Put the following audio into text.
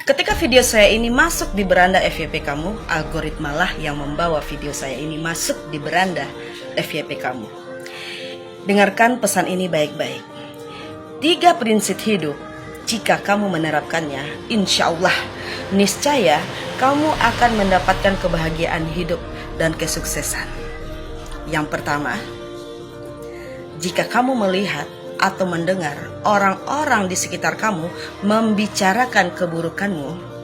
Ketika video saya ini masuk di beranda FYP kamu, algoritmalah yang membawa video saya ini masuk di beranda FYP kamu. Dengarkan pesan ini baik-baik. 3 prinsip hidup, jika kamu menerapkannya, insya Allah, niscaya kamu akan mendapatkan kebahagiaan hidup dan kesuksesan. Yang pertama, jika kamu melihat atau mendengar orang-orang di sekitar kamu membicarakan keburukanmu,